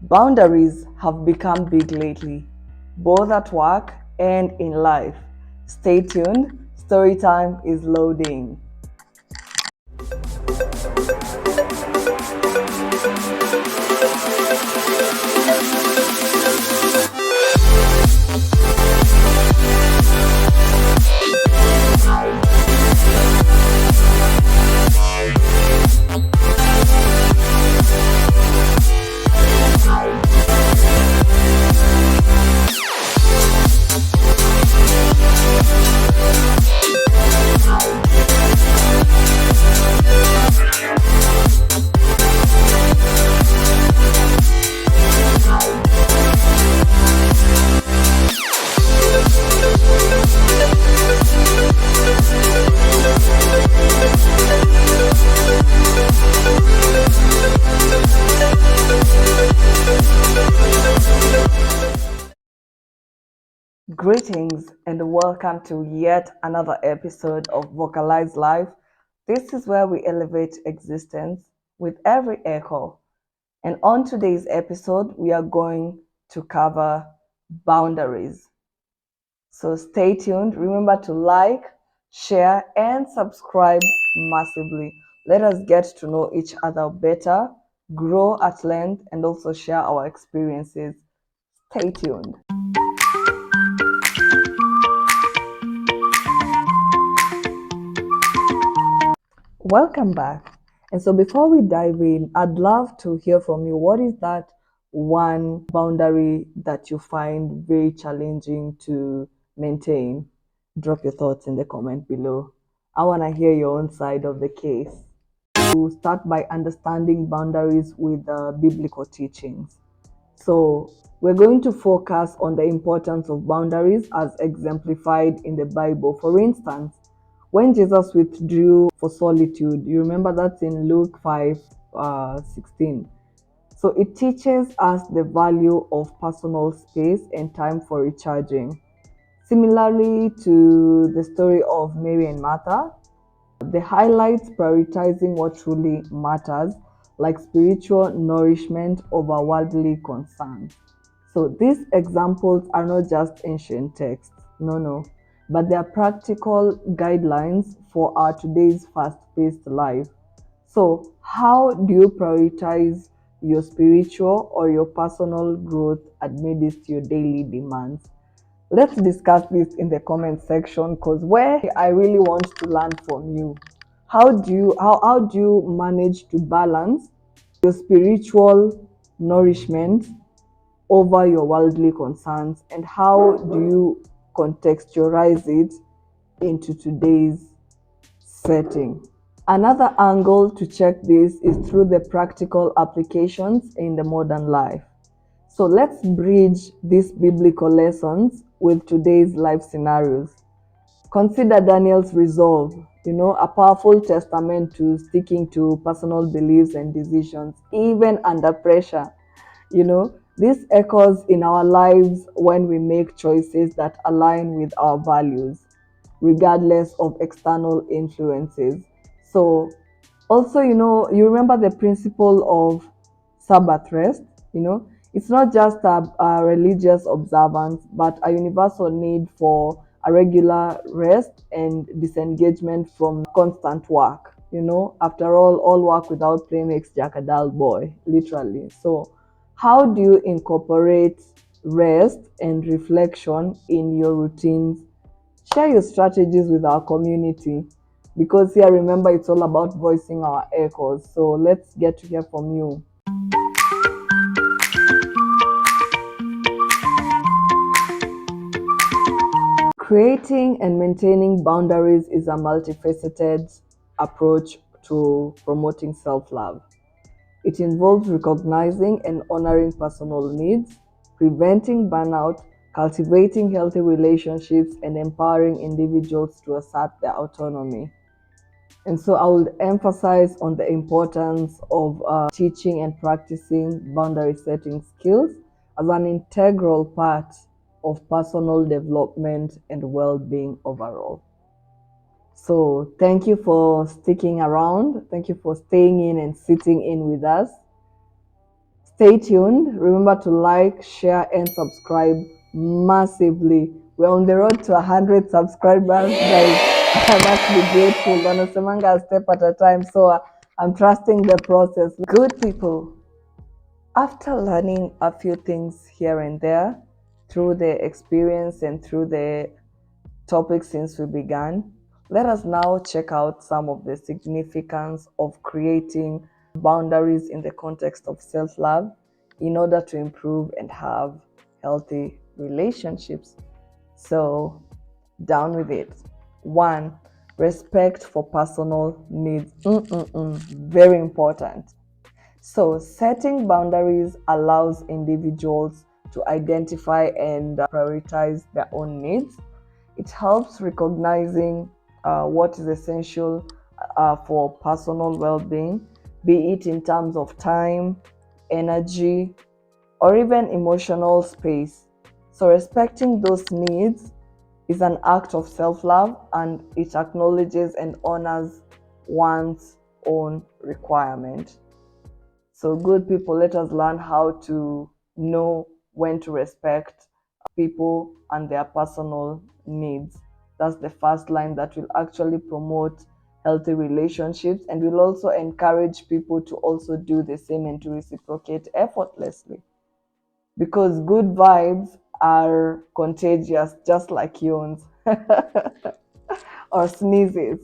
Boundaries have become big lately, both at work and in life. Stay tuned, story time is loading. Greetings and welcome to yet another episode of Vocalize Life. This is where we elevate existence with every echo. And on today's episode, we are going to cover boundaries. So stay tuned. Remember to like, share, and subscribe massively. Let us get to know each other better, grow at length, and also share our experiences. Stay tuned. Welcome back. And so before we dive in, I'd love to hear from you. What is that one boundary that you find very challenging to maintain? Drop your thoughts in the comment below. I want to hear your own side of the case. To start by understanding boundaries with biblical teachings. So we're going to focus on the importance of boundaries as exemplified in the Bible. For instance, when Jesus withdrew for solitude, you remember that's in Luke 5:16. So it teaches us the value of personal space and time for recharging. Similarly to the story of Mary and Martha, the highlights prioritizing what truly matters, like spiritual nourishment over worldly concerns. So these examples are not just ancient texts, no, but they are practical guidelines for our today's fast-paced life. So how do you prioritize your spiritual or your personal growth amidst your daily demands? Let's discuss this in the comment section because where I really want to learn from you. How do you manage to balance your spiritual nourishment over your worldly concerns, and how do you contextualize it into today's setting? Another angle to check this is through the practical applications in the modern life. So let's bridge these biblical lessons with today's life scenarios. Consider Daniel's resolve, a powerful testament to sticking to personal beliefs and decisions, even under pressure. This echoes in our lives when we make choices that align with our values, regardless of external influences. So, also, you remember the principle of Sabbath rest, it's not just a religious observance, but a universal need for a regular rest and disengagement from constant work. After all work without play makes Jack a dull boy, literally. So, how do you incorporate rest and reflection in your routines? Share your strategies with our community, because here, remember, it's all about voicing our echoes. So let's get to hear from you. Creating and maintaining boundaries is a multifaceted approach to promoting self-love. It involves recognizing and honoring personal needs, preventing burnout, cultivating healthy relationships, and empowering individuals to assert their autonomy. And so I will emphasize on the importance of teaching and practicing boundary setting skills as an integral part of personal development and well-being overall. So thank you for sticking around. Thank you for staying in and sitting in with us. Stay tuned. Remember to like, share, and subscribe massively. We're on the road to 100 subscribers, guys. I must be grateful. Wanasemanga a step at a time. So I'm trusting the process. Good people, after learning a few things here and there through the experience and through the topic since we began, let us now check out some of the significance of creating boundaries in the context of self love in order to improve and have healthy relationships. So, down with it. One, respect for personal needs. Very important. So, setting boundaries allows individuals to identify and prioritize their own needs. It helps recognizing what is essential for personal well being, be it in terms of time, energy, or even emotional space. So, respecting those needs is an act of self love, and it acknowledges and honors one's own requirement. So, good people, let us learn how to know when to respect people and their personal needs. That's the first line that will actually promote healthy relationships and will also encourage people to also do the same and to reciprocate effortlessly. Because good vibes are contagious, just like yawns or sneezes.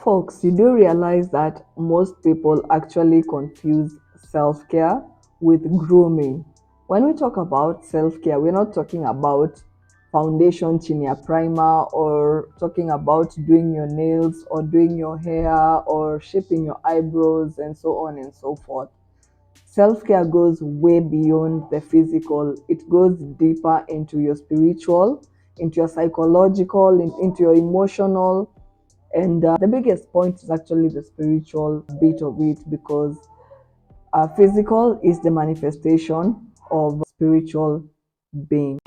Folks, you do realize that most people actually confuse self care with grooming. When we talk about self care, we're not talking about foundation, chinia primer, or talking about doing your nails, or doing your hair, or shaping your eyebrows, and so on and so forth. Self care goes way beyond the physical, it goes deeper into your spiritual, into your psychological, into your emotional, and the biggest point is actually the spiritual bit of it, because physical is the manifestation of spiritual being.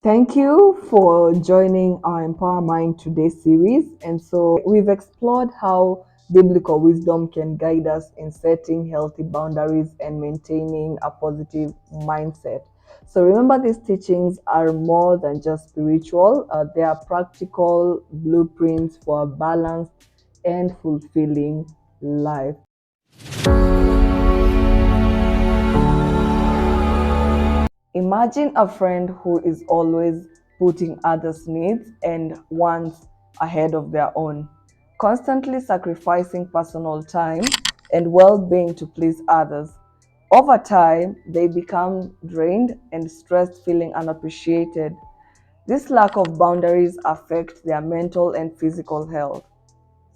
Thank you for joining our Empower Mind Today series. And so we've explored how biblical wisdom can guide us in setting healthy boundaries and maintaining a positive mindset. So remember, these teachings are more than just spiritual, they are practical blueprints for a balanced and fulfilling life. Imagine a friend who is always putting others' needs and wants ahead of their own, constantly sacrificing personal time and well being to please others. Over time, they become drained and stressed, feeling unappreciated. This lack of boundaries affects their mental and physical health.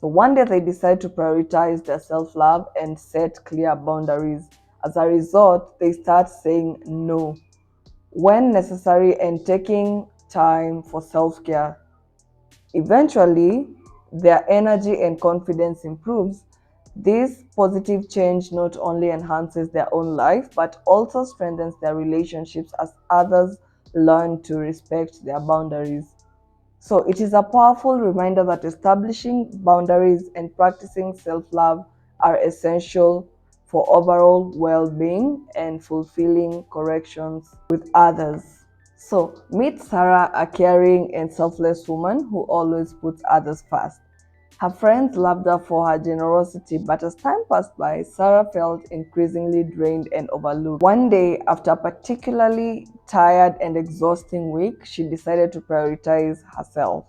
So one day they decide to prioritize their self love and set clear boundaries. As a result, they start saying no when necessary and taking time for self care. Eventually, their energy and confidence improves. This positive change not only enhances their own life but also strengthens their relationships as others learn to respect their boundaries. So, it is a powerful reminder that establishing boundaries and practicing self love are essential for overall well being and fulfilling corrections with others. So, meet Sarah, a caring and selfless woman who always puts others first. Her friends loved her for her generosity, but as time passed by, Sarah felt increasingly drained and overlooked. One day, after a particularly tired and exhausting week, she decided to prioritize herself.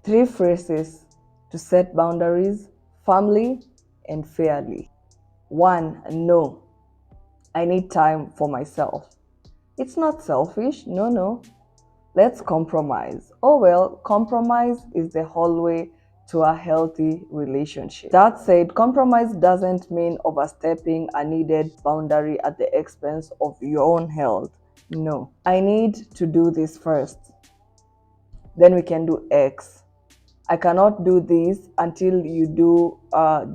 Three phrases to set boundaries: firmly and fairly. One, no. I need time for myself. It's not selfish, no. Let's compromise. Oh well, compromise is the hallway to a healthy relationship. That said, compromise doesn't mean overstepping a needed boundary at the expense of your own health. No. I need to do this first. Then we can do X. I cannot do this until you do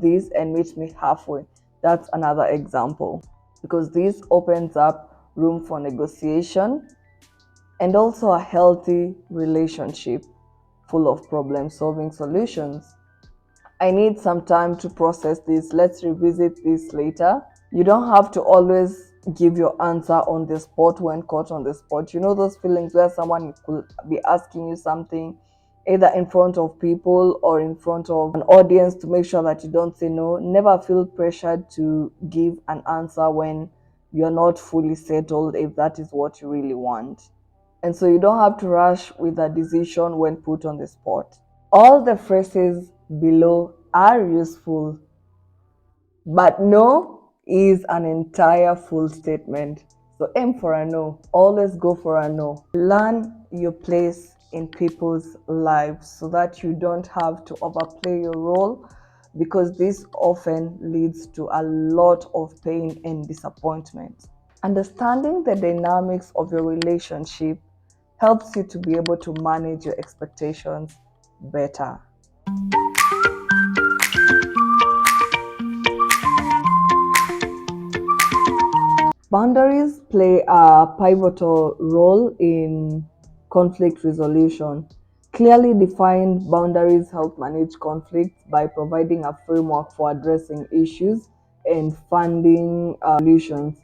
this and meet me halfway. That's another example, because this opens up room for negotiation and also a healthy relationship full of problem solving solutions. I need some time to process this. Let's revisit this later. You don't have to always give your answer on the spot when caught on the spot. You know those feelings where someone could be asking you something either in front of people or in front of an audience, to make sure that you don't say no. Never feel pressured to give an answer when you're not fully settled, if that is what you really want. And so you don't have to rush with a decision when put on the spot. All the phrases below are useful, but no is an entire full statement. So aim for a no. Always go for a no. Learn your place in people's lives so that you don't have to overplay your role, because this often leads to a lot of pain and disappointment. Understanding the dynamics of your relationship helps you to be able to manage your expectations better. Boundaries play a pivotal role in conflict resolution. Clearly defined boundaries help manage conflicts by providing a framework for addressing issues and finding solutions.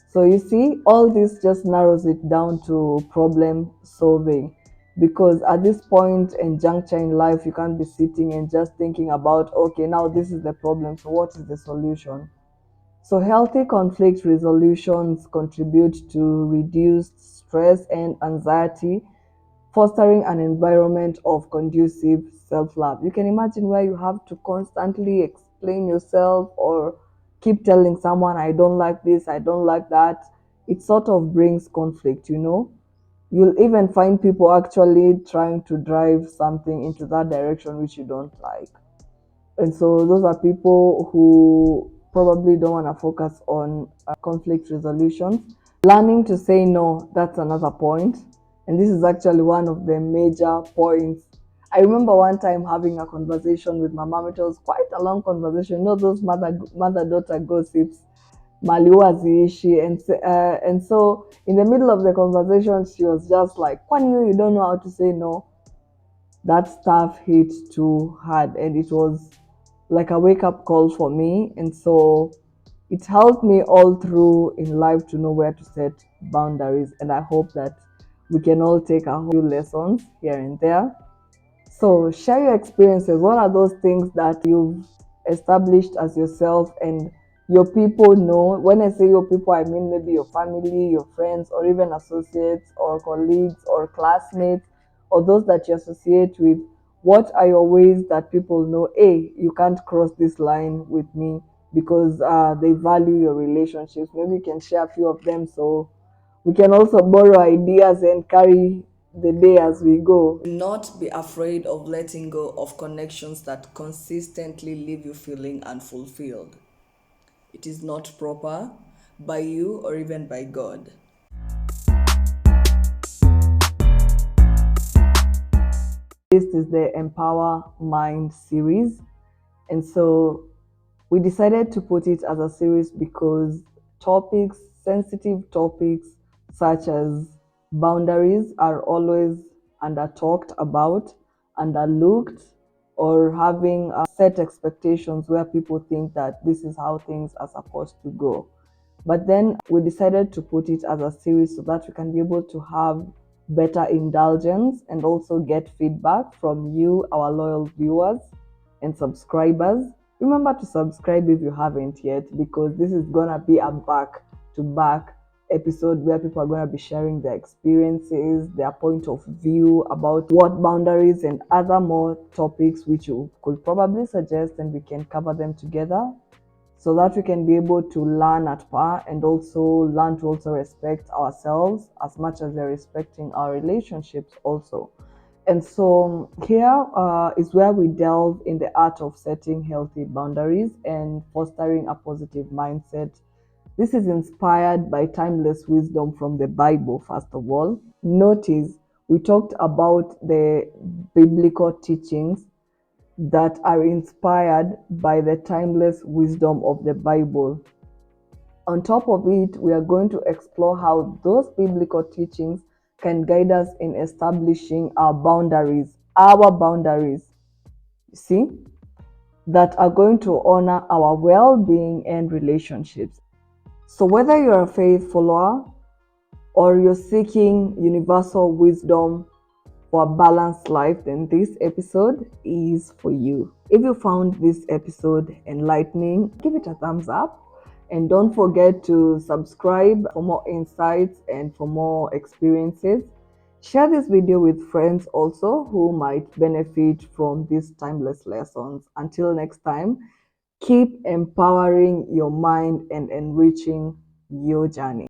So you see, all this just narrows it down to problem solving, because at this point and juncture in life, you can't be sitting and just thinking about, okay, now this is the problem, so what is the solution? So healthy conflict resolutions contribute to reduced stress and anxiety, fostering an environment of conducive self-love. You can imagine where you have to constantly explain yourself or keep telling someone, I don't like this, I don't like that. It sort of brings conflict, you know. You'll even find people actually trying to drive something into that direction which you don't like. And so those are people who probably don't want to focus on conflict resolutions. Learning to say no, that's another point. And this is actually one of the major points. I remember one time having a conversation with my mom. It was quite a long conversation. You know those mother-daughter gossips. Maliwa ziishi, and so in the middle of the conversation, she was just like, "Kwani you don't know how to say no?" That stuff hit too hard, and it was like a wake-up call for me. And so it helped me all through in life to know where to set boundaries, and I hope that we can all take a few lessons here and there. So share your experiences. What are those things that you've established as yourself and your people know? When I say your people, I mean maybe your family, your friends, or even associates or colleagues or classmates, or those that you associate with. What are your ways that people know, hey, you can't cross this line with me, because they value your relationships? Maybe you can share a few of them so we can also borrow ideas and carry the day as we go. Not be afraid of letting go of connections that consistently leave you feeling unfulfilled. It is not proper by you or even by God. This is the Empower Mind series. And so we decided to put it as a series because topics, sensitive topics such as boundaries, are always under talked about, underlooked, or having set expectations where people think that this is how things are supposed to go. But then we decided to put it as a series so that we can be able to have better indulgence and also get feedback from you, our loyal viewers and subscribers. Remember to subscribe if you haven't yet, because this is gonna be a back to back episode where people are gonna be sharing their experiences, their point of view about what boundaries and other more topics which you could probably suggest, and we can cover them together so that we can be able to learn at par and also learn to also respect ourselves as much as we're respecting our relationships also. And so here is where we delve in the art of setting healthy boundaries and fostering a positive mindset. This is inspired by timeless wisdom from the Bible, first of all. Notice we talked about the biblical teachings, that are inspired by the timeless wisdom of the Bible. On top of it, we are going to explore how those biblical teachings can guide us in establishing our boundaries, you see, that are going to honor our well being and relationships. So, whether you're a faith follower or you're seeking universal wisdom for a balanced life, then this episode is for you. If you found this episode enlightening, give it a thumbs up and don't forget to subscribe for more insights and for more experiences. Share this video with friends also who might benefit from these timeless lessons. Until next time, keep empowering your mind and enriching your journey.